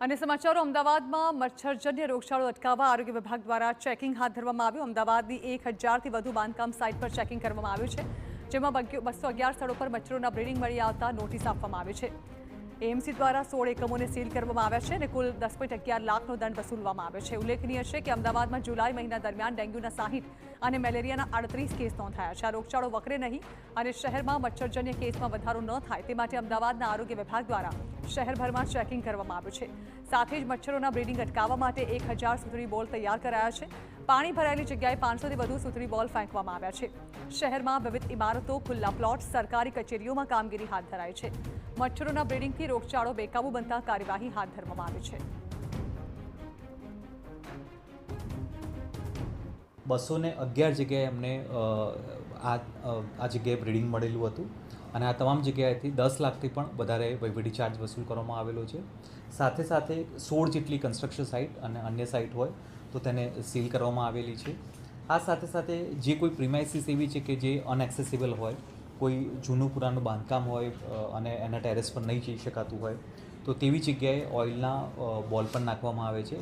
અને સમાચારો અમદાવાદમાં મચ્છરજન્ય રોગચાળો અટકાવવા આરોગ્ય વિભાગ દ્વારા ચેકિંગ હાથ ધરવામાં આવ્યું। અમદાવાદની 1000થી વધુ બાંધકામ સાઇટ પર ચેકિંગ કરવામાં આવ્યું છે, જેમાં 211 સ્થળો પર મચ્છરોના બ્રીડિંગ મળી આવતા નોટિસ આપવામાં આવી છે। એએમસી દ્વારા 16 એકમોને સીલ કરવામાં આવ્યા છે અને કુલ 10.11 લાખનો દંડ વસૂલવામાં આવ્યો છે। ઉલ્લેખનીય છે કે અમદાવાદમાં જુલાઈ મહિના દરમિયાન ડેન્ગ્યુના 60 અને મેલેરિયાના 38 કેસ નોંધાયા છે। આ રોગચાળો વકરે નહીં અને શહેરમાં મચ્છરજન્ય કેસમાં વધારો ન થાય તે માટે અમદાવાદના આરોગ્ય વિભાગ દ્વારા શહેરભરમાં ચેકિંગ કરવામાં આવ્યું છે। સાથે જ મચ્છરોના બ્રીડિંગ અટકાવવા માટે 1000 સુતરી બોલ તૈયાર કરાયા છે। પાણી ભરાયેલી જગ્યાએ 500થી વધુ સુતરી બોલ ફેંકવામાં આવ્યા છે। શહેરમાં વિવિધ ઇમારતો, ખુલ્લા પ્લોટ, સરકારી કચેરીઓમાં કામગીરી હાથ ધરાઈ છે। મચ્છરોના બ્રીડિંગથી રોગચાળો બેકાબૂ બનતા કાર્યવાહી હાથ ધરવામાં આવી છે। 211 જગ્યાએ અમને આ જગ્યાએ બ્રીડિંગ મળેલું હતું અને આ તમામ જગ્યાએથી 10 લાખથી પણ વધારે વહીવટી ચાર્જ વસૂલ કરવામાં આવેલો છે। સાથે સાથે 16 જેટલી કન્સ્ટ્રક્શન સાઇટ અને અન્ય સાઇટ હોય તો તેને સીલ કરવામાં આવેલી છે। આ સાથે સાથે જે કોઈ પ્રિમાઇસીસ એવી છે કે જે અનએક્સેસિબલ હોય, કોઈ જૂનું પુરાનું બાંધકામ હોય અને એના ટેરેસ પર નહીં જઈ શકાતું હોય તો તેવી જગ્યાએ ઓઇલના બોલ પણ નાખવામાં આવે છે।